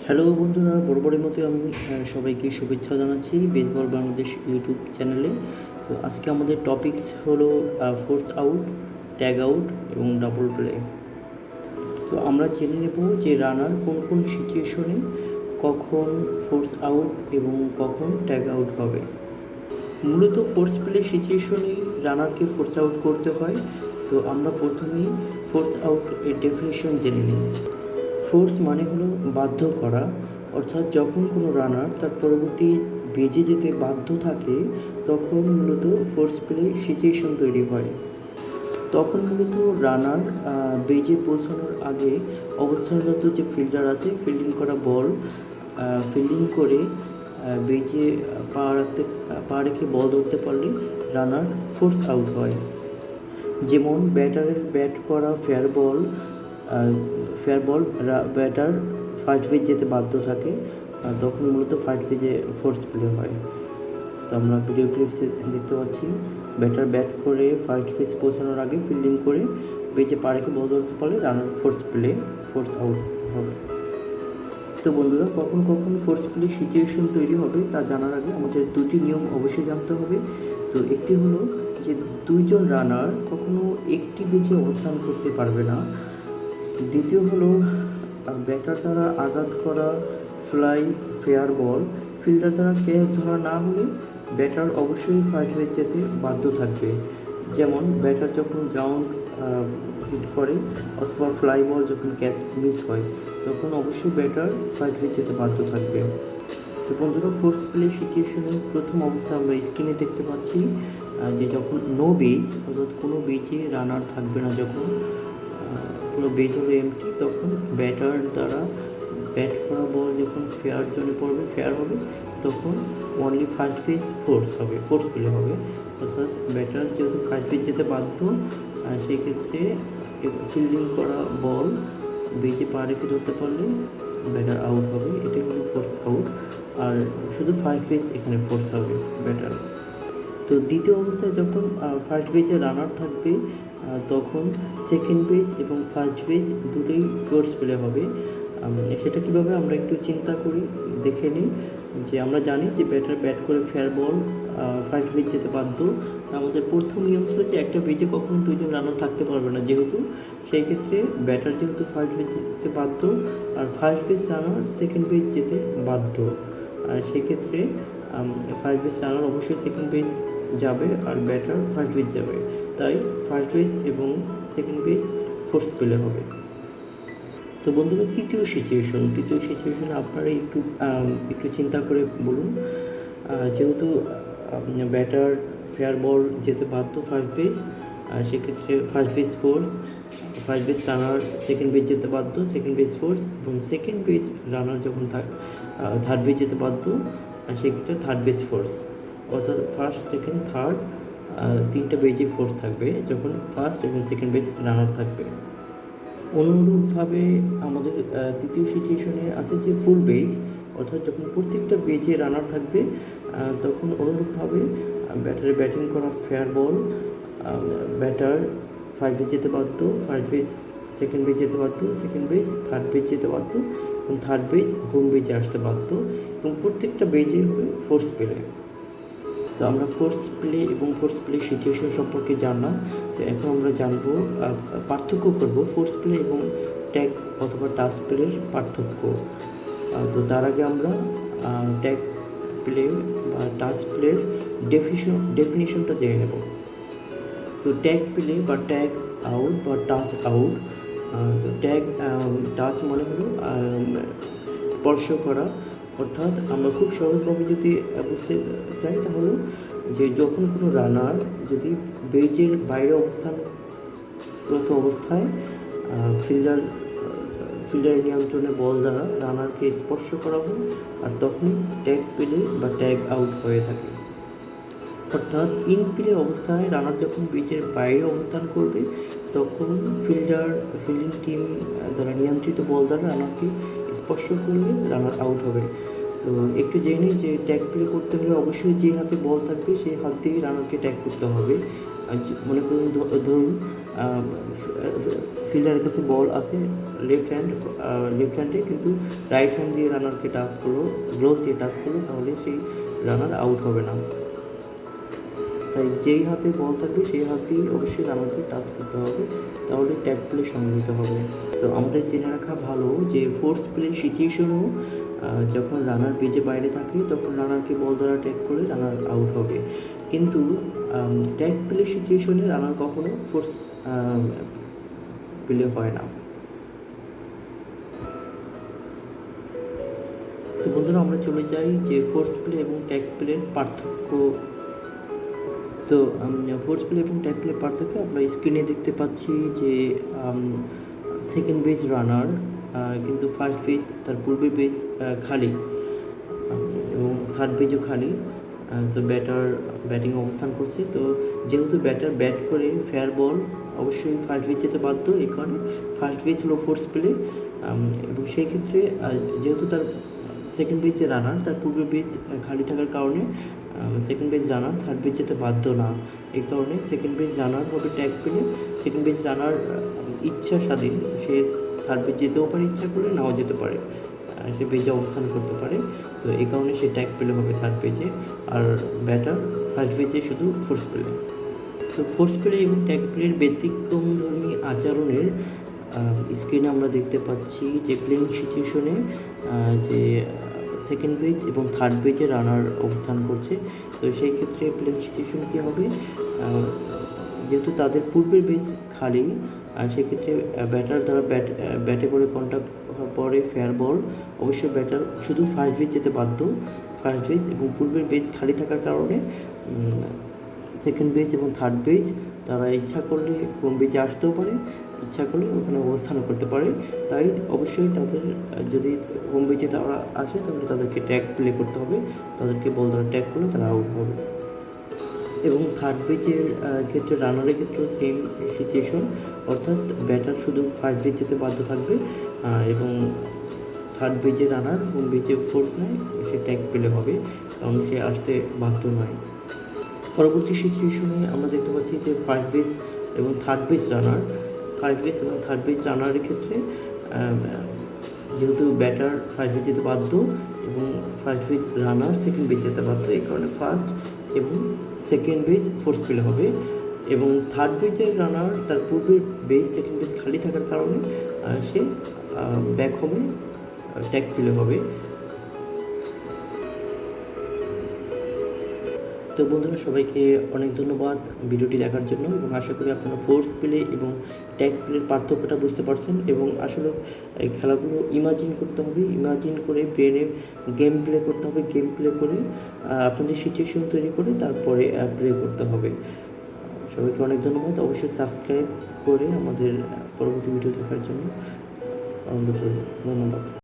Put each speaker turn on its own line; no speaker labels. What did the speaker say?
Hello বন্ধুরা, বরাবরের মতো আমি সবাইকে শুভেচ্ছা জানাচ্ছি বেসবল বাংলাদেশ ইউটিউব চ্যানেলে। তো আজকে আমাদের টপিকস হলো ফোর্স আউট, ট্যাগ আউট এবং ডাবল প্লে। তো আমরা জেনে নেব যে রানার কোন কোন সিচুয়েশনে কখন ফোর্স আউট এবং কখন ট্যাগ আউট হবে। মূলত ফোর্স প্লে সিচুয়েশনেই রানারকে ফোর্স আউট করতে হয়। তো আমরা প্রথমেই ফোর্স আউট এর ডেফিনেশন জেনে নিই। ফোর্স মানে হলো বাধ্য করা, অর্থাৎ যখন কোনো রানার তার পরবর্তী বেজে যেতে বাধ্য থাকে তখন মূলত ফোর্স প্লে সিচুয়েশন তৈরি হয়। তখন মূলত রানার বেজে পৌঁছানোর আগে অবস্থানরত যে ফিল্ডার আছে ফিল্ডিং করা বল ফিল্ডিং করে বেজে পা রেখে বল ধরতে পারলে রানার ফোর্স আউট হয়। যেমন ব্যাটারের ব্যাট করা ফেয়ার বল ব্যাটার ফার্স্ট বেজ যেতে বাধ্য থাকে, তখন মূলত ফার্স্ট বেজে ফোর্স প্লে হয়। তো আমরা ভিডিও ক্লিপসে দেখতে পাচ্ছি ব্যাটার ব্যাট করে ফার্স্ট বেজ পৌঁছানোর আগে ফিল্ডিং করে বেজে পা রেখে বল ধরতে পারলে রানার ফোর্স আউট হবে। তো বন্ধুরা, কখন কখন ফোর্স প্লে সিচুয়েশন তৈরি হবে তা জানার আগে আমাদের দুটি নিয়ম অবশ্যই জানতে হবে। তো একটি হলো যে দুইজন রানার কখনো একটি বেজে অবস্থান করতে পারবে না। দ্বিতীয় হলো ব্যাটার দ্বারা আঘাত করা ফ্লাই ফেয়ার বল ফিল্ডার দ্বারা ক্যাচ ধরা না হলে ব্যাটার অবশ্যই ফার্স্ট বেজ যেতে বাধ্য থাকবে। যেমন ব্যাটার যখন গ্রাউন্ড হিট করে অথবা ফ্লাই বল যখন ক্যাচ মিস হয় তখন অবশ্যই ব্যাটার ফার্স্ট বেজ যেতে বাধ্য থাকবে। তো বন্ধুরা, ফোর্স প্লে সিচুয়েশনের প্রথম অবস্থা আমরা স্ক্রিনে দেখতে পাচ্ছি যে যখন নো বেজ অর্থাৎ কোনো বেজে রানার থাকবে না, যখন পুরো বেজ হবে এমটি, তখন ব্যাটার দ্বারা ব্যাট করা বল যখন ফেয়ার জোনে পড়বে ফেয়ার হবে তখন only first base force play হবে। অর্থাৎ ব্যাটার যেহেতু ফার্স্ট বেজ যেতে বাধ্য, সেই ক্ষেত্রে ফিল্ডিং করা বল বেজে পা রেখে ধরতে পারলে ব্যাটার আউট হবে, এটাই হলো ফোর্স আউট। আর শুধু ফার্স্ট বেজ এখানে ফোর্স হবে ব্যাটার। তো দ্বিতীয় অবস্থায় যখন ফার্স্ট বেজে রানার থাকবে তখন সেকেন্ড বেজ এবং ফার্স্ট বেজ দুটোই ফোর্স প্লে হবে। সেটা কীভাবে আমরা একটু চিন্তা করি, দেখে নিই। যে আমরা জানি যে ব্যাটার ব্যাট করে ফেয়ার বল ফার্স্ট বেজ যেতে বাধ্য। আমাদের প্রথম নিয়ম ছিল যে একটা বেজে কখনো দুইজন রানার থাকতে পারবে না, যেহেতু সেই ক্ষেত্রে ব্যাটার যেহেতু ফার্স্ট বেজ যেতে বাধ্য আর ফার্স্ট বেজ রানার সেকেন্ড বেজ যেতে বাধ্য, আর সেক্ষেত্রে ফার্স্ট বেজ রানার অবশ্যই সেকেন্ড বেজ যাবে আর ব্যাটার ফার্স্ট বেজ যাবে, তাই ফার্স্ট বেজ এবং সেকেন্ড বেজ ফোর্স প্লে হবে। তো বন্ধুরা, তৃতীয় সিচুয়েশনে আপনারা একটু চিন্তা করে বলুন। যেহেতু ব্যাটার ফেয়ার বল যেতে বাধ্য ফার্স্ট বেজ, সেক্ষেত্রে ফার্স্ট বেজ রানার সেকেন্ড বেজ যেতে বাধ্য সেকেন্ড বেজ ফোর্স, এবং সেকেন্ড বেজ রানার যখন থার্ড বেজ যেতে বাধ্য সেক্ষেত্রে থার্ড বেজ ফোর্স। অর্থাৎ ফার্স্ট সেকেন্ড থার্ড তিনটা বেজে ফোর্স থাকবে যখন ফার্স্ট এবং সেকেন্ড বেজ রানার থাকবে। অনুরূপভাবে আমাদের তৃতীয় সিচুয়েশনে আছে যে ফুল বেজ, অর্থাৎ যখন প্রত্যেকটা বেজে রানার থাকবে তখন অনুরূপভাবে ব্যাটারের ব্যাটিং করা ফেয়ার বল ব্যাটার ফার্স্ট বেজ যেতে বাধ্য ফার্স্ট বেজ সেকেন্ড বেজ যেতে বাধ্য সেকেন্ড বেজ থার্ড বেজ যেতে বাধ্য এবং থার্ড বেজ হোম বেজে আসতে বাধ্য, এবং প্রত্যেকটা বেজে হবে ফোর্স প্লে। তো আমরা ফোর্স প্লে সিচুয়েশন সম্পর্কে জানলাম। তো এখন আমরা জানবো পার্থক্য করব ফোর্স প্লে এবং ট্যাগ অথবা টাচ প্লের পার্থক্য। তো তার আগে আমরা ট্যাগ প্লে বা টাচ প্লের ডেফিনিশনটা জেনে নেব। তো ট্যাগ প্লে বা ট্যাগ আউট বা টাচ আউট, তো টাচ মানে হলো স্পর্শ করা। অর্থাৎ আমরা খুব সহজভাবে যদি বুঝতে চাই তাহলে যে যখন কোনো রানার যদি বেজের বাইরে অবস্থানরত অবস্থায় ফিল্ডারের নিয়ন্ত্রণে বল দ্বারা রানারকে স্পর্শ করা হয় আর তখন ট্যাগ প্লে বা ট্যাগ আউট হয়ে থাকে। অর্থাৎ ইন প্লে অবস্থায় রানার যখন বেজের বাইরে অবস্থান করবে তখন ফিল্ডিং টিম দ্বারা নিয়ন্ত্রিত বল দ্বারা রানারকে স্পর্শ করলে রানার আউট হবে। তো একটু জেনে যে ট্যাগ প্লে করতে হলে অবশ্যই যে হাতে বল থাকবে সেই হাত দিয়েই রানারকে ট্যাগ করতে হবে। মনে করুন ধরুন ফিল্ডারের কাছে বল আছে লেফট হ্যান্ডে, কিন্তু রাইট হ্যান্ড দিয়ে রানারকে টাচ করলো, গ্লোভস দিয়ে টাচ করলো, তাহলে সেই রানার আউট হবে না। তাই যেই হাতে বল থাকবে সেই হাতেই অবশ্যই রানারকে টাচ করতে হবে, তাহলে ট্যাগ প্লে সংগঠিত হবে। তো আমাদের জেনে রাখা ভালো যে ফোর্স প্লে সিচুয়েশনও যখন রানার পেজে বাইরে থাকে তখন রানারকে বল দ্বারা ট্যাগ করে রানার আউট হবে, কিন্তু ট্যাগ প্লে সিচুয়েশনে রানার কখনো ফোর্স প্লে হয় না। তো বন্ধুরা, আমরা চলে যাই যে ফোর্স প্লে এবং ট্যাগ প্লের পার্থক্য। তো ফোর্স প্লে এবং ট্যাগ প্লে পার্থক্য আমরা স্ক্রিনে দেখতে পাচ্ছি যে সেকেন্ড বেস রানার, কিন্তু ফার্স্ট বেস তার পূর্বে বেস খালি এবং থার্ড বেজও খালি। তো ব্যাটিং অবস্থান করছে, তো যেহেতু ব্যাটার ব্যাট করে ফেয়ার বল অবশ্যই ফার্স্ট বেস যেতে বাধ্য, এই কারণে ফার্স্ট বেস হলো ফোর্স প্লে। এবং সেই ক্ষেত্রে যেহেতু তার সেকেন্ড বেস যে রানার তার পূর্বে বেস খালি থাকার কারণে সেকেন্ড বেস রানার থার্ড বেস যেতে বাধ্য না, এই কারণে সেকেন্ড বেস রানার হবে ট্যাগ পেলে। সেকেন্ড বেস রানার ইচ্ছা স্বাধীন, সে থার্ড বেস যেতেও পারে, ইচ্ছা করলে নাও যেতে পারে, সে বেজে অবস্থান করতে পারে। তো এই কারণে সে ট্যাগ পেলে হবে থার্ড পেজে, আর ব্যাটার ফার্স্ট পেজে শুধু ফোর্স পেলে। তো ফোর্স প্লে এবং ট্যাগ প্লের ব্যতিক্রমধর্মী আচরণের স্ক্রিনে আমরা দেখতে পাচ্ছি যে প্লেইং সিচুয়েশনে যে সেকেন্ড বেজ এবং থার্ড বেজে রানার অবস্থান করছে। তো সেই ক্ষেত্রে প্লেইং সিচুয়েশন কী হবে, যেহেতু তাদের পূর্বের বেস খালি, সেক্ষেত্রে ব্যাটার দ্বারা ব্যাটে করে কন্ট্যাক্ট হওয়ার পরে ফেয়ার বল অবশ্যই ব্যাটার শুধু ফার্স্ট বেস যেতে বাধ্য। ফার্স্ট বেস এবং পূর্বের বেস খালি থাকার কারণে সেকেন্ড বেস এবং থার্ড বেস তারা ইচ্ছা করলে হোম বেজে আসতেও পারে, ইচ্ছা করলে ওখানে অবস্থানও করতে পারে। তাই অবশ্যই তাদের যদি হোম বেজে তারা আসে তাহলে তাদেরকে ট্যাগ প্লে করতে হবে, তাদেরকে বল দ্বারা ট্যাগ করলে তারা আউট হবে। এবং থার্ড বেজের ক্ষেত্রে রানারের ক্ষেত্রেও সেম সিচুয়েশন, অর্থাৎ ব্যাটার শুধু ফার্স্ট বেজ যেতে বাধ্য থাকবে এবং থার্ড বেজে রানার হোম বেজে ফোর্স নেয়, সে ট্যাগ পেলে হবে, কারণ সে আসতে বাধ্য নয়। পরবর্তী সিচুয়েশনে আমরা দেখতে পাচ্ছি যে ফার্স্ট বেস এবং থার্ড বেস রানারের ক্ষেত্রে যেহেতু ব্যাটার ফার্স্ট বেস যেতে বাধ্য এবং ফার্স্ট বেস রানার সেকেন্ড বেস যেতে বাধ্য, এই কারণে ফার্স্ট এবং সেকেন্ড বেস ফোর্স পেলে হবে। এবং থার্ড বেজের রানার তার পূর্বের বেস সেকেন্ড বেস খালি থাকার কারণে সে ব্যাক হবে, ট্যাগ পেলে হবে। তো বন্ধুরা, সবাইকে অনেক ধন্যবাদ ভিডিওটি দেখার জন্য, এবং আশা করি আপনারা ফোর্স প্লে এবং ট্যাগ প্লের পার্থক্যটা বুঝতে পারছেন। এবং আসলে এই খেলাগুলো ইমাজিন করতে হবে, ইমাজিন করে ব্রেনে গেম প্লে করতে হবে, গেম প্লে করে আপনাদের সিচুয়েশন তৈরি করে তারপরে প্লে করতে হবে। সবাইকে অনেক ধন্যবাদ, অবশ্যই সাবস্ক্রাইব করে আমাদের পরবর্তী ভিডিও দেখার জন্য অনুরোধ করব। ধন্যবাদ।